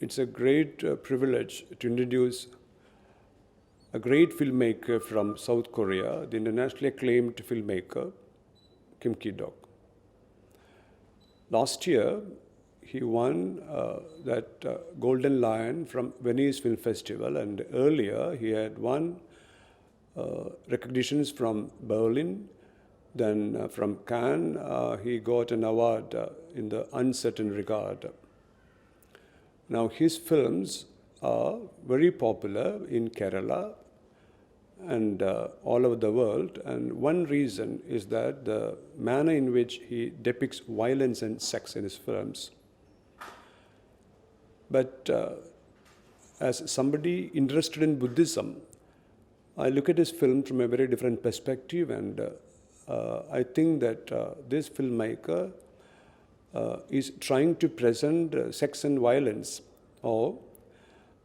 it's a great privilege to introduce a great filmmaker from South Korea, the internationally acclaimed filmmaker, Kim Ki-duk. Last year, he won that Golden Lion from Venice Film Festival, and earlier he had won recognitions from Berlin. Then from Cannes, he got an award in the Uncertain Regard. Now, his films are very popular in Kerala and all over the world. And one reason is that the manner in which he depicts violence and sex in his films. But as somebody interested in Buddhism, I look at his film from a very different perspective, and I think that this filmmaker is trying to present sex and violence, or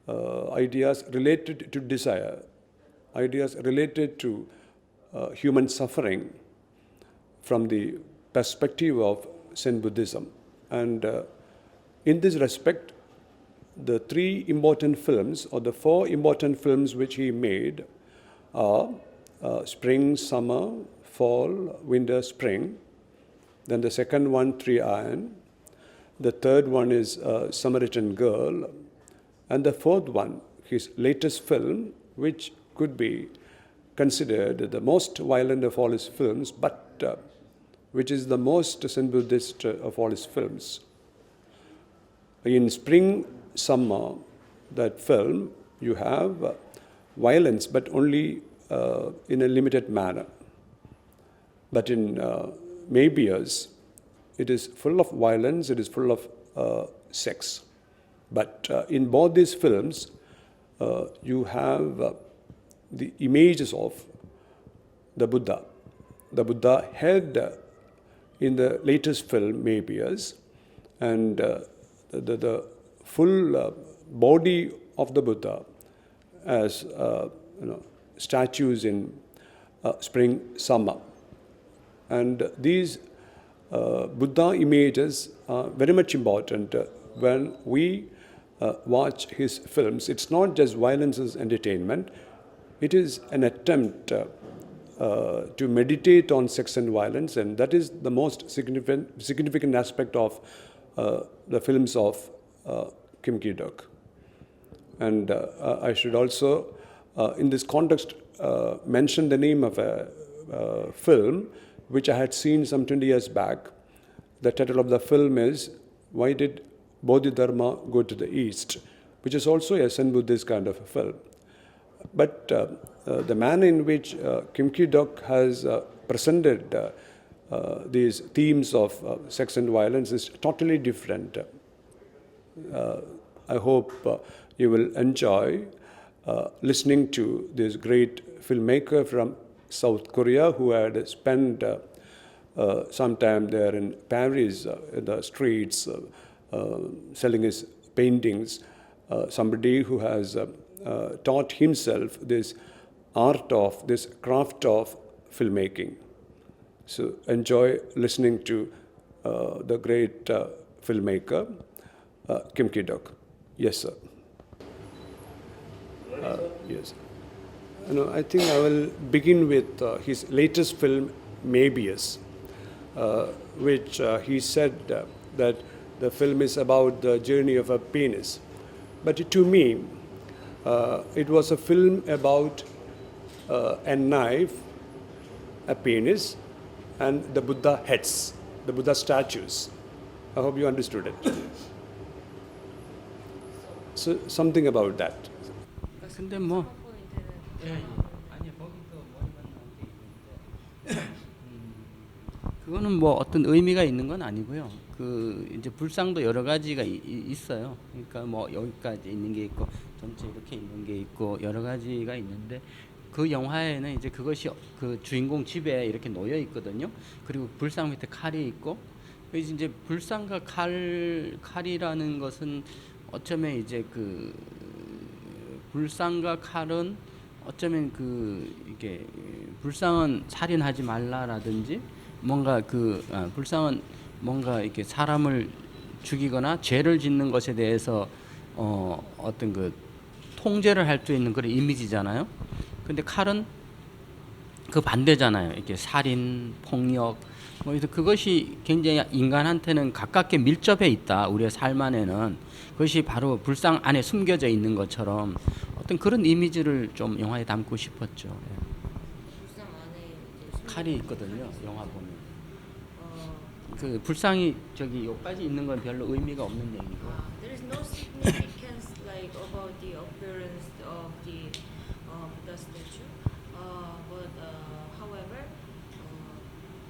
ideas related to desire, ideas related to human suffering from the perspective of Zen Buddhism. And in this respect, the three important films, or the four important films which he made are Spring, Summer, Fall, Winter, Spring. Then the second one, Three Iron. The third one is Samaritan Girl. And the fourth one, his latest film, which could be considered the most violent of all his films, but which is the most Zen Buddhist of all his films. In Spring, Summer, that film, you have violence, but only in a limited manner. But in Mabius, it is full of violence, it is full of sex. But in both these films, you have the images of the Buddha. The Buddha head in the latest film, Mabius, and the full body of the Buddha as statues in Spring, Summer. And these Buddha images are very much important when we watch his films. It's not just violence as entertainment. It is an attempt to meditate on sex and violence, and that is the most significant aspect of the films of Kim Ki-duk. And I should also, in this context, mention the name of a film which I had seen some 20 years back. The title of the film is Why Did Bodhidharma Go to the East?, which is also a Zen Buddhist kind of a film. But the manner in which Kim Ki-duk has presented these themes of sex and violence is totally different. I hope you will enjoy listening to this great filmmaker from South Korea who had spent some time there in Paris, in the streets, selling his paintings. Somebody who has taught himself this art of, this craft of filmmaking. So enjoy listening to the great filmmaker, Kim Ki-duk. Yes, sir. Yes. I think I will begin with his latest film, Mabius, which he said that the film is about the journey of a penis. But to me, it was a film about a knife, a penis, and the Buddha heads, the Buddha statues. I hope you understood it. So something about that. 근데 뭐 그거는 뭐 어떤 의미가 있는 건 아니고요. 그 이제 불상도 여러 가지가 있어요. 그러니까 뭐 여기까지 있는 게 있고 전체 이렇게 있는 게 있고 여러 가지가 있는데 그 영화에는 이제 그것이 그 주인공 집에 이렇게 놓여 있거든요. 그리고 불상 밑에 칼이 있고 그래서 이제 불상과 칼이라는 것은 어쩌면 이제 그 불상과 칼은 어쩌면 그 이게 불상은 살인하지 말라라든지 뭔가 그 불상은 뭔가 이렇게 사람을 죽이거나 죄를 짓는 것에 대해서 어떤 그 통제를 할 수 있는 그런 이미지잖아요. 근데 칼은 그 반대잖아요. 이렇게 살인, 폭력, 뭐 그래서 그것이 굉장히 인간한테는 가깝게 밀접해 있다. 우리의 삶 안에는 그것이 바로 불상 안에 숨겨져 있는 것처럼 어떤 그런 이미지를 좀 영화에 담고 싶었죠. 예. 불상 안에 이제 칼이 있거든요. 영화 보면 어, 그 불상이 저기 여기까지 있는 건 별로 의미가 없는 얘기고. there is no significance like about the appearance of the statue. But however,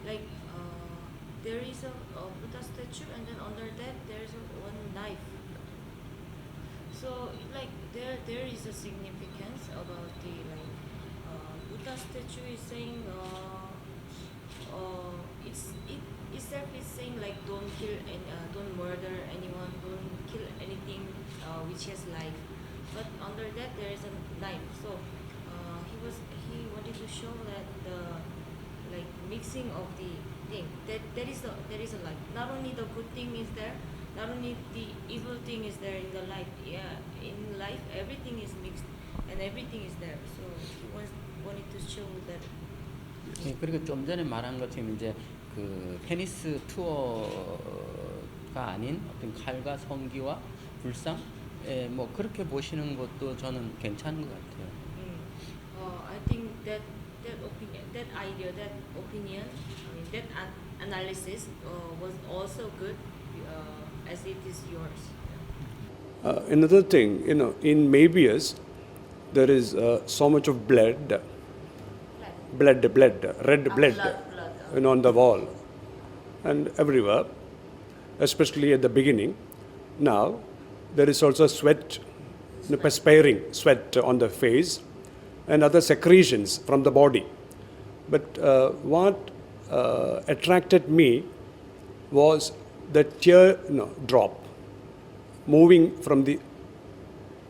like there is a Buddha statue, and then under that there is one knife. So like there is a significance about the like Buddha statue is saying it itself is saying like don't kill and don't murder anyone, don't kill anything which has life. But under that there is a knife. So he wanted to show that the like mixing of the thing that is a life. Not only the good thing is there, not only the evil thing is there in the life. Yeah, in life everything is mixed and everything is there. So he wanted to show that. 예, 그리고 좀 전에 말한 것처럼 이제 그 페니스 투어가 아닌 어떤 칼과 성기와 불상, 예, 뭐 그렇게 보시는 것도 저는 괜찮은 것 같아요. I think that opinion, that idea, that opinion, I mean that analysis was also good as it is yours. Another thing, you know, in Mabius, there is so much of blood, red blood, you know, on the wall and everywhere, especially at the beginning. Now, there is also sweat, you know, perspiring sweat on the face and other secretions from the body. But what attracted me was the tear, you know, drop moving from the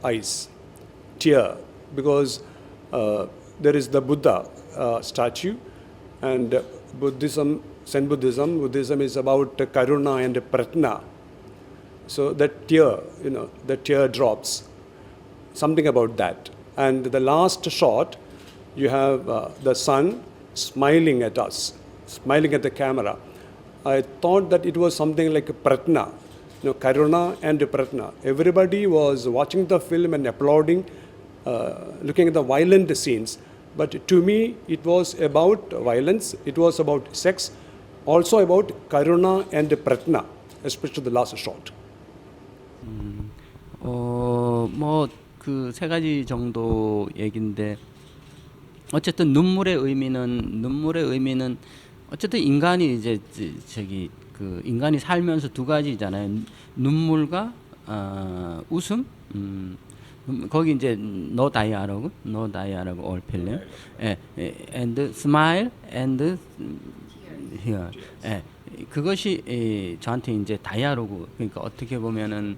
eyes, tear, because there is the Buddha statue, and Buddhism, Zen Buddhism is about karuna and pratna. So that tear, you know, the tear drops, something about that. And the last shot, you have the sun smiling at us, smiling at the camera. I thought that it was something like a pratna, you know, karuna and pratna. Everybody was watching the film and applauding, looking at the violent scenes. But to me, it was about violence, it was about sex, also about karuna and pratna, especially the last shot. 뭐 그 세 가지 정도 얘긴데 어쨌든 눈물의 의미는 어쨌든 인간이 이제 저기 그 인간이 살면서 두 가지잖아요. 눈물과 웃음. 거기 이제 no dialogue all film. 예, and smile and here. 예, 그것이 저한테 이제 다이아로그. 그러니까 어떻게 보면은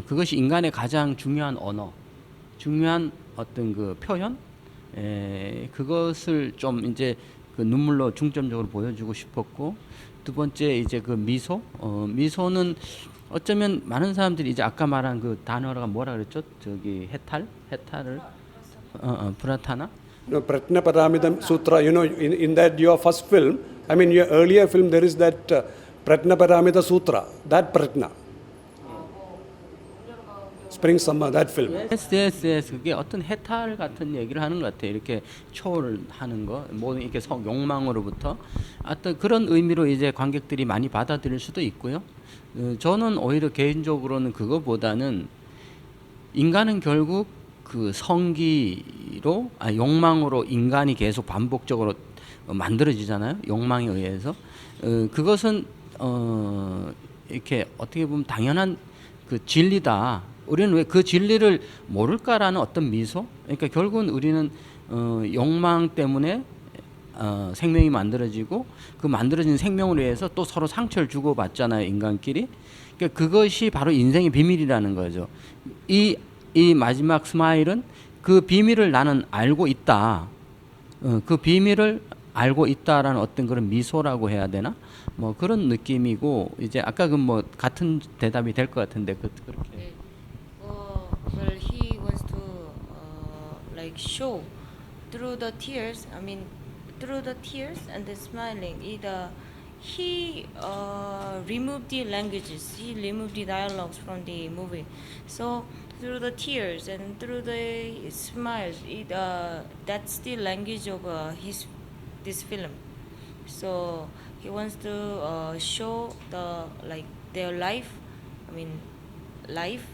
그것이 인간의 가장 중요한 언어, 중요한 어떤 그 표현, 그것을 좀 이제 그 눈물로 중점적으로 보여주고 싶었고, 두 번째 이제 그 미소는 어쩌면 많은 사람들이 이제 아까 말한 그 단어가 뭐라 그랬죠? 저기 해탈을 프라타나? No, Pratna Paramidam Sutra, you know, in that your first film, I mean your earlier film, there is that Pratna Paramita Sutra, that Pratna. Spring Summer, that film. yes. 그게 어떤 해탈 같은 얘기를 하는 것 같아요. 이렇게 초월하는 거, 모든 이렇게 욕망으로부터 어떤 그런 의미로 이제 관객들이 많이 받아들일 수도 있고요. 저는 오히려 개인적으로는 그거보다는 인간은 결국 그 성기로 욕망으로 인간이 계속 반복적으로 만들어지잖아요. 욕망에 의해서 그것은 이렇게 어떻게 보면 당연한 그 진리다. 우리는 왜 그 진리를 모를까라는 어떤 미소? 그러니까 결국은 우리는 욕망 때문에 생명이 만들어지고 그 만들어진 생명으로 해서 또 서로 상처를 주고받잖아요, 인간끼리. 그러니까 그것이 바로 인생의 비밀이라는 거죠. 이 마지막 스마일은 그 비밀을 나는 알고 있다. 그 비밀을 알고 있다라는 어떤 그런 미소라고 해야 되나? 뭐 그런 느낌이고 이제 아까 그 뭐 같은 대답이 될 것 같은데 그렇게. 네. like show through the tears. I mean, through the tears and the smiling. He removed the languages. He removed the dialogues from the movie. So through the tears and through the smiles, that's the language of this film. So he wants to show their life. I mean, life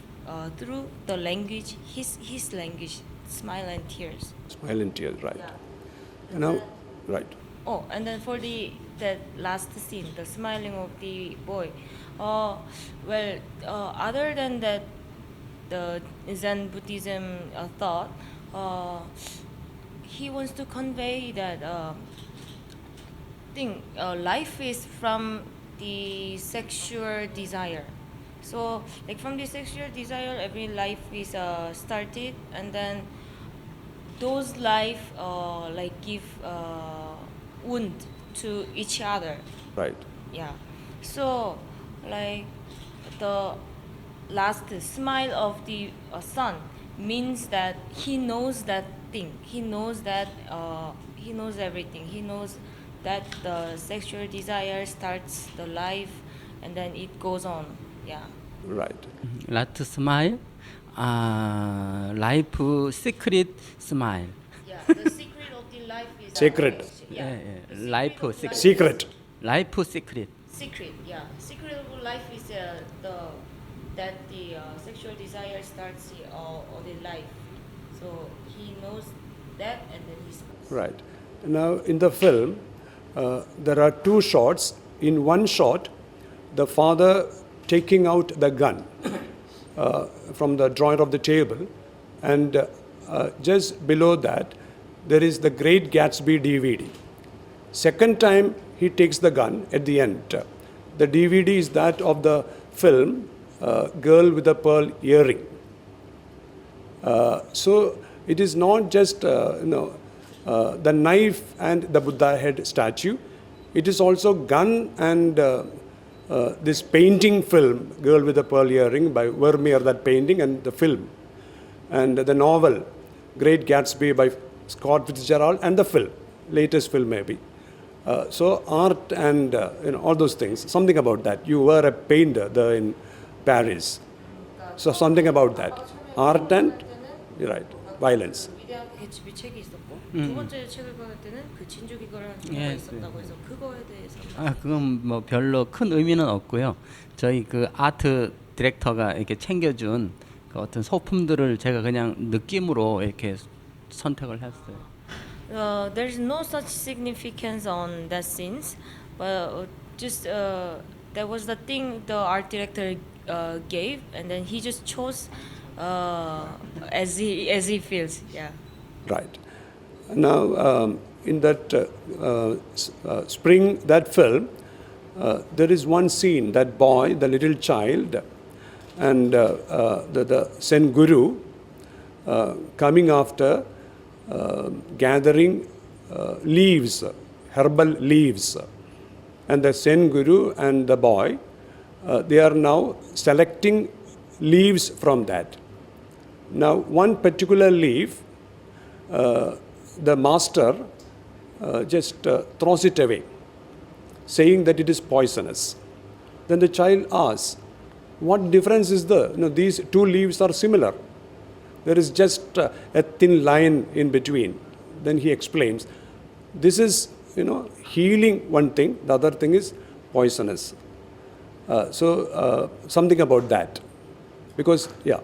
through the language, his language, smile and tears. Smile and tears, right. Yeah. Now, right. Oh, and then for that last scene, the smiling of the boy. Other than that, the Zen Buddhism thought, he wants to convey that life is from the sexual desire. So, like from the sexual desire, every life is started, and then those life give wound to each other. Right. Yeah. So, like the last smile of the son means that he knows that thing. He knows that he knows everything. He knows that the sexual desire starts the life, and then it goes on. Yeah. Right. 라트 스마일, 라이프 시크릿 스마일. Yeah. The secret of the life is Sacred. Yeah. 예, The secret 라이프 of life- Secret. 라이프 시크릿. Secret, yeah. Secret of life is that the sexual desire starts all the life. So he knows that, and then he smiles. Right. Now, in the film, there are two shots. In one shot, the father taking out the gun from the drawer of the table, and just below that, there is the Great Gatsby DVD. Second time, he takes the gun at the end. The DVD is that of the film Girl with a Pearl Earring. So it is not just the knife and the Buddha head statue. It is also gun and this painting film, Girl with a Pearl Earring by Vermeer, that painting and the film. And the novel, Great Gatsby by Scott Fitzgerald, and the film, latest film maybe. So art and all those things, something about that. You were a painter there in Paris. So something about that. Art and, you're right, violence. 위대한 개츠비 책이 있었고 두 번째 책을 읽을 때는 그 진주 기거라는 영화가 예, 있었다고 해서 그거에 대해서 그건 뭐 별로 큰 의미는 없고요. 저희 그 아트 디렉터가 이렇게 챙겨준 그 어떤 소품들을 제가 그냥 느낌으로 이렇게 선택을 했어요. There's no such significance on that scenes, but just that was the thing the art director gave, and then he just chose as he feels. Yeah. Right. Now, in that Spring, that film, there is one scene, that boy, the little child, and the Zen Guru coming after gathering leaves, herbal leaves. And the Zen Guru and the boy, they are now selecting leaves from that. Now, one particular leaf, the master just throws it away, saying that it is poisonous. Then the child asks, what difference is there? These two leaves are similar. There is just a thin line in between. Then he explains, this is, healing one thing, the other thing is poisonous. So something about that. Because, yeah.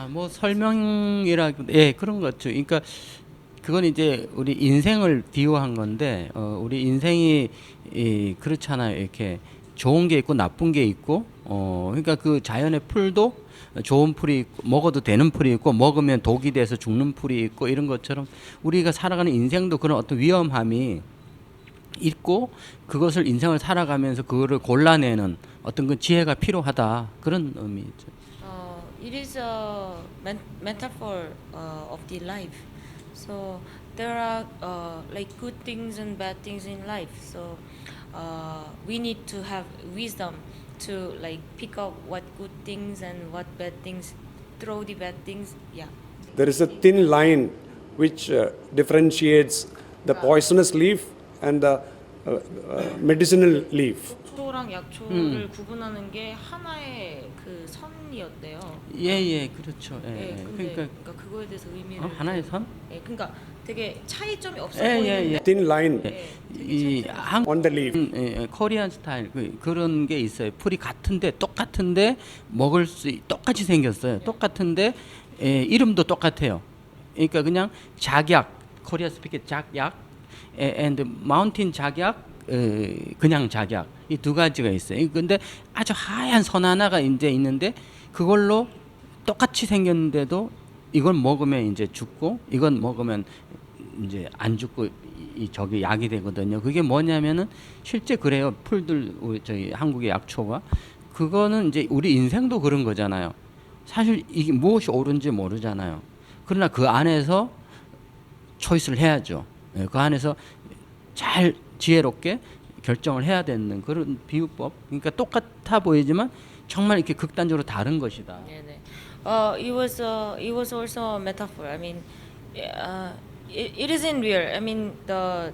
뭐 설명이라 그런 거죠. 그러니까 그건 이제 우리 인생을 비유한 건데 우리 인생이 그렇잖아요. 이렇게 좋은 게 있고 나쁜 게 있고 그러니까 그 자연의 풀도 좋은 풀이 있고 먹어도 되는 풀이 있고 먹으면 독이 돼서 죽는 풀이 있고 이런 것처럼 우리가 살아가는 인생도 그런 어떤 위험함이 있고 그것을 인생을 살아가면서 그거를 골라내는 어떤 그 지혜가 필요하다 그런 의미죠. It is a metaphor of the life. So there are like good things and bad things in life. So we need to have wisdom to like pick up what good things and what bad things, throw the bad things. Yeah. there is a thin line which differentiates the poisonous leaf and the medicinal leaf. 독초랑 약초를 구분하는 게 하나의 그 선이었대요. 예예 그렇죠. 예, 예, 예. 근데 그러니까 그러니까 그거에 대해서 의미를 하나의 선? 예, 그러니까 되게 차이점이 없어 예, 예, 보이는데 예. Thin line 이 한국 on the leaf. 코리안 스타일 그런 게 있어요. 풀이 같은데 똑같은데 먹을 수 똑같이 생겼어요. 똑같은데 이름도 똑같아요. 그러니까 그냥 작약 코리아 스피크 작약 and 마운틴 작약 그냥 작약 이 두 가지가 있어요. 근데 아주 하얀 선 하나가 이제 있는데 그걸로 똑같이 생겼는데도 이건 먹으면 이제 죽고 이건 먹으면 이제 안 죽고 이 저기 약이 되거든요. 그게 뭐냐면은 실제 그래요. 풀들 우리 저희 한국의 약초가 그거는 이제 우리 인생도 그런 거잖아요. 사실 이게 무엇이 옳은지 모르잖아요. 그러나 그 안에서 초이스를 해야죠. 예, 그 안에서 잘 지혜롭게 결정을 해야 되는 그런 비유법. 그러니까 똑같아 보이지만 정말 이렇게 극단적으로 다른 것이다. 네네. It was also a metaphor. I mean, it isn't real. I mean, the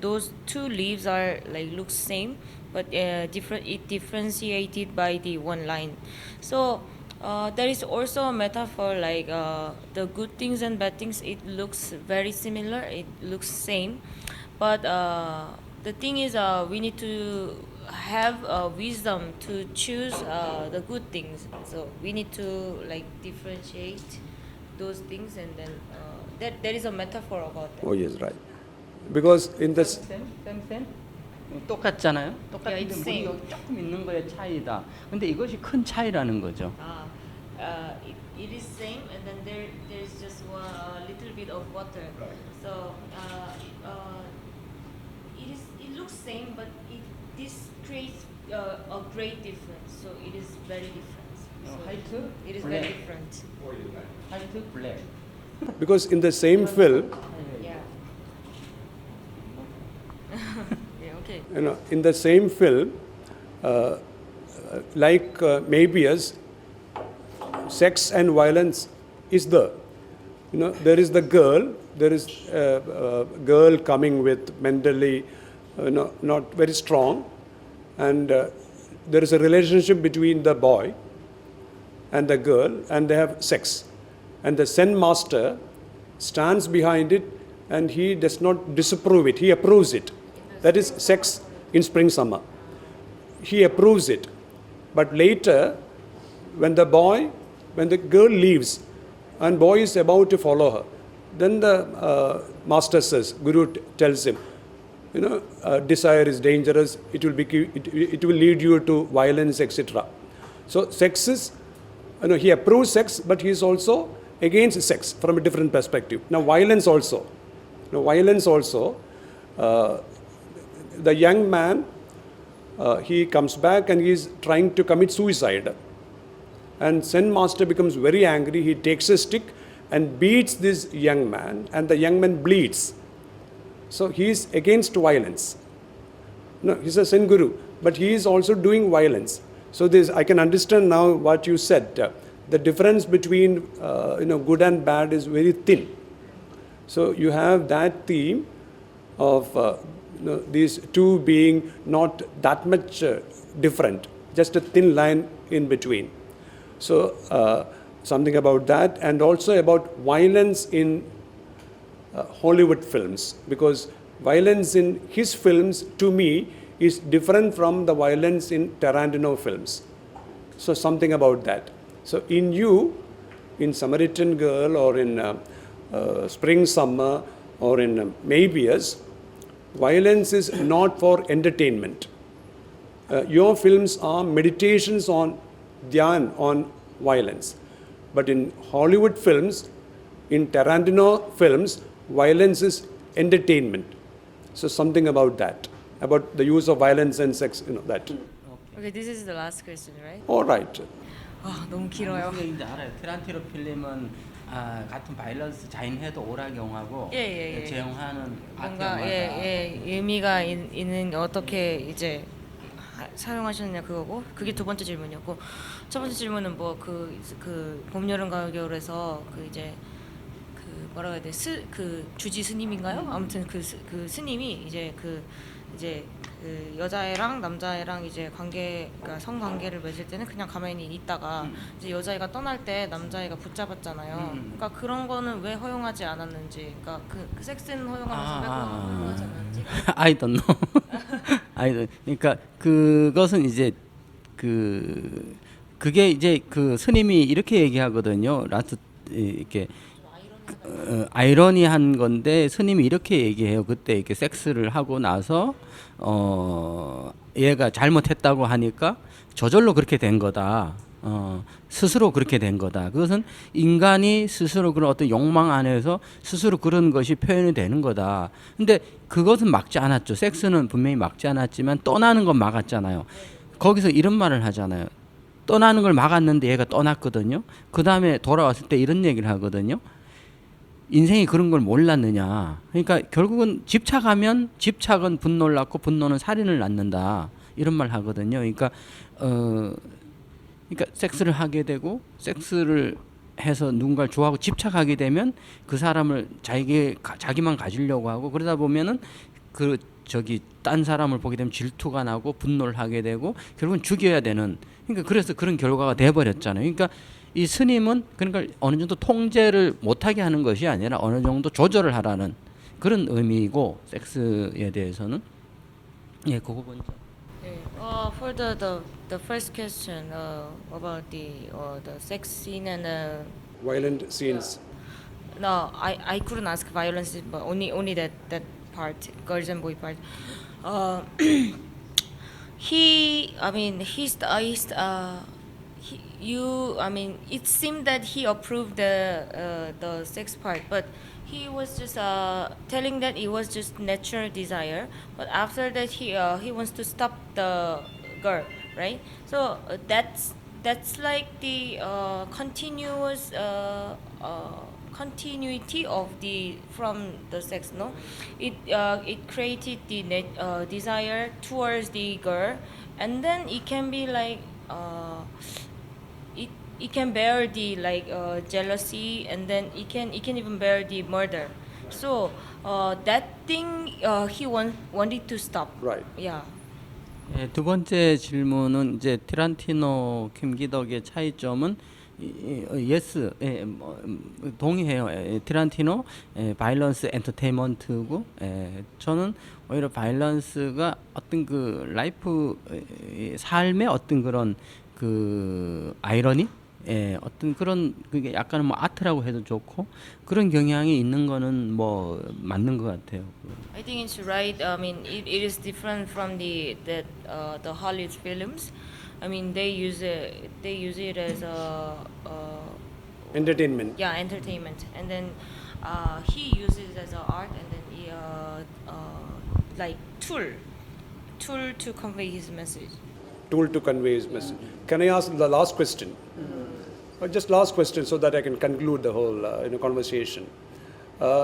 those two leaves are like looks same, but different. It differentiated by the one line. So there is also a metaphor like the good things and bad things. It looks very similar. It looks same, but the thing is, we need to have wisdom to choose the good things. So we need to like differentiate those things, and then there is a metaphor about that. Oh yes, right. Because in this, 쌤? 똑같잖아요. 똑같은데 Yeah, it's 물이 same. 여기 조금 있는 거의 차이다. 근데 이것이 큰 차이라는 거죠. It is same, and then there's just a little bit of water. So it looks same, but this creates a great difference. So it is very different. So 화이트, it is 블랙. very different. 화이트, 블랙. because in the same film, Yeah. Yeah. Okay. you know, in the same film, like Mabius, sex and violence is there. You know, there is the girl. There is a girl coming with mentally, not very strong, and there is a relationship between the boy and the girl, and they have sex, and the Zen master stands behind it, and he does not disapprove it. He approves it. That is sex in spring summer. He approves it, but later, when the girl leaves, and boy is about to follow her, then the master says, Guru tells him, desire is dangerous. It will lead you to violence, etc. So sex is, he approves sex, but he is also against sex from a different perspective. Now violence also. The young man, he comes back and he is trying to commit suicide. And Zen master becomes very angry. He takes a stick and beats this young man, and the young man bleeds. So he is against violence. No, he's a Zen guru, but he is also doing violence. So this, I can understand now what you said. The difference between good and bad is very thin. So you have that theme of these two being not that much different, just a thin line in between. So something about that, and also about violence in Hollywood films, because violence in his films, to me, is different from the violence in Tarantino films. So something about that. So in you, in Samaritan Girl, or in Spring Summer, or in Mabius, violence is not for entertainment. Your films are meditations on dhyan, on violence. But in Hollywood films, in Tarantino films, violence is entertainment. So something about that, about the use of violence and sex, that. Okay, this is the last question, right? All right. 너무 길어요. 무슨 얘기인지 알아요. 타란티노 필름은 같은 바이런스 자인해도 오락 영화고 예. 제 영화는 아트 뭔가 영화다. 의미가 있는 게 어떻게 이제 사용하셨냐 그거고, 그게 두 번째 질문이었고, 첫 번째 질문은 뭐 그 봄, 여름, 가을, 겨울에서 그 이제 뭐라 해야 돼? 그 주지 스님인가요? 아무튼 그 스님이 이제 그 여자애랑 남자애랑 이제 그러니까 성관계를 맺을 때는 그냥 가만히 있다가 이제 여자애가 떠날 때 남자애가 붙잡았잖아요. 그러니까 그런 거는 왜 허용하지 않았는지, 그러니까 그 섹스는 허용하면서 왜 그런 거 허용하지 않았는지. I don't know. 그러니까 그것은 이제 그게 이제 그 스님이 이렇게 얘기하거든요. 라스트 이렇게 아이러니한 건데 스님이 이렇게 얘기해요. 그때 이렇게 섹스를 하고 나서 얘가 잘못했다고 하니까 저절로 그렇게 된 거다. 스스로 그렇게 된 거다. 그것은 인간이 스스로 그런 어떤 욕망 안에서 스스로 그런 것이 표현이 되는 거다. 근데 그것은 막지 않았죠. 섹스는 분명히 막지 않았지만 떠나는 건 막았잖아요. 거기서 이런 말을 하잖아요. 떠나는 걸 막았는데 얘가 떠났거든요. 그 다음에 돌아왔을 때 이런 얘기를 하거든요. 인생이 그런 걸 몰랐느냐. 그러니까 결국은 집착하면 집착은 분노를 낳고 분노는 살인을 낳는다. 이런 말 하거든요. 그러니까 섹스를 하게 되고 섹스를 해서 누군가를 좋아하고 집착하게 되면 그 사람을 자기만 가지려고 하고 그러다 보면은 딴 사람을 보게 되면 질투가 나고 분노를 하게 되고 결국은 죽여야 되는. 그러니까 그래서 그런 결과가 돼 버렸잖아요. 그러니까 이 스님은 그러니까 어느 정도 통제를 못하게 하는 것이 아니라 어느 정도 조절을 하라는 그런 의미이고 섹스에 대해서는 예 그거 먼저. For the first question about the sex scene and Violent scenes. no, I couldn't ask violence, but only that part, girls and boy part. It seemed that he approved the sex part, but he was just telling that it was just natural desire. But after that, he wants to stop the girl, right? So that's like the continuous continuity of from the sex, no? It created the desire towards the girl, and then it can be like it can bear the jealousy, and then it can even bear the murder. So that thing he wanted to stop. Right. Yeah. 예, 두 번째 질문은 이제 티란티노 김기덕의 차이점은 예스 동의해요. 티란티노 바이런스 엔터테인먼트고 저는 오히려 바이런스가 어떤 그 라이프 삶의 어떤 그런 그 아이러니 어떤 그런 그게 약간은 뭐 아트라고 해도 좋고 그런 경향이 있는 거는 뭐 맞는 것 같아요. I think it's right. I mean, it is different from the Hollywood films. I mean, they use it as a Entertainment. yeah, entertainment, and then he uses it as an art, and then he, like tool to convey his message. Tool to convey his message. Can I ask the last question? Just last question so that I can conclude the whole conversation.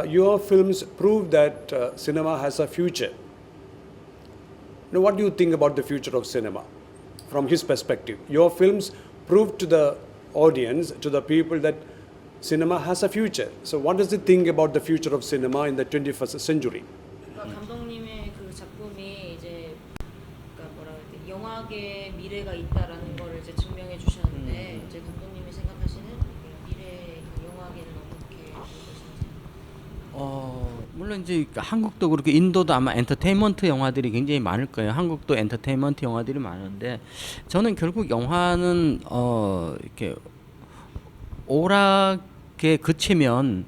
Your films prove that cinema has a future. Now, what do you think about the future of cinema from his perspective? Your films prove to the audience, to the people, that cinema has a future. So what does he think about the future of cinema in the 21st century? 감독님의 그 작품이 이제 그러니까 뭐라 그래야 돼? 영화계의 미래가 있다라는 거를 이제 증명해 주셨는데 이제 감독님이 생각하시는 미래 영화계는 어떻게 될 것인지. 물론 이제 한국도 그렇고 인도도 아마 엔터테인먼트 영화들이 굉장히 많을 거예요. 한국도 엔터테인먼트 영화들이 많은데 저는 결국 영화는 이렇게 오락에 그치면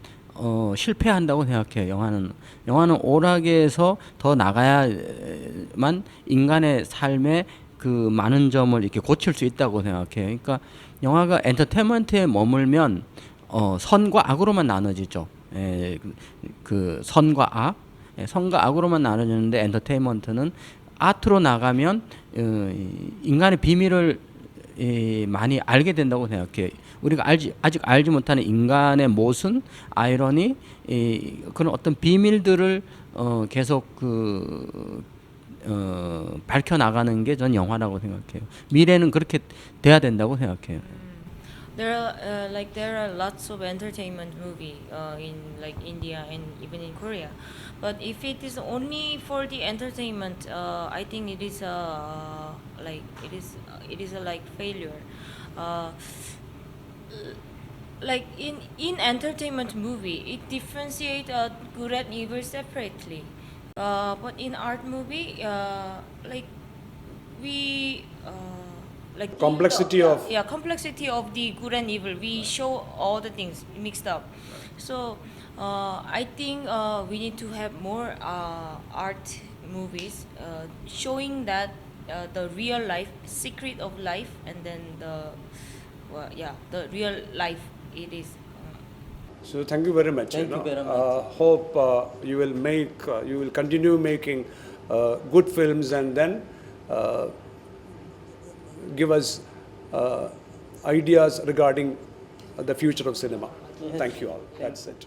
실패한다고 생각해요. 영화는 오락에서 더 나가야만 인간의 삶에 그 많은 점을 이렇게 고칠 수 있다고 생각해요. 그러니까 영화가 엔터테인먼트에 머물면 선과 악으로만 나눠지죠. 그 선과 악, 선과 악으로만 나눠지는데 엔터테인먼트는 아트로 나가면 인간의 비밀을 많이 알게 된다고 생각해요. 우리가 아직 알지 못하는 인간의 모순, 아이러니, 그런 어떤 비밀들을 계속 밝혀 나가는 게 전 영화라고 생각해요. 미래는 그렇게 돼야 된다고 생각해요. there are lots of entertainment movie in like India and even in Korea, but if it is only for the entertainment, I think it is it is a like failure. Uh, like in entertainment movie, it differentiate good and evil separately, but in art movie, like we like Complexity of- yeah, complexity of the good and evil, we show all the things mixed up. So I think we need to have more art movies showing that the real life secret of life, and then the real life it is. So thank you very much. Thank you very much. Hope you will continue making good films and then give us ideas regarding the future of cinema. Thank you all. That's it.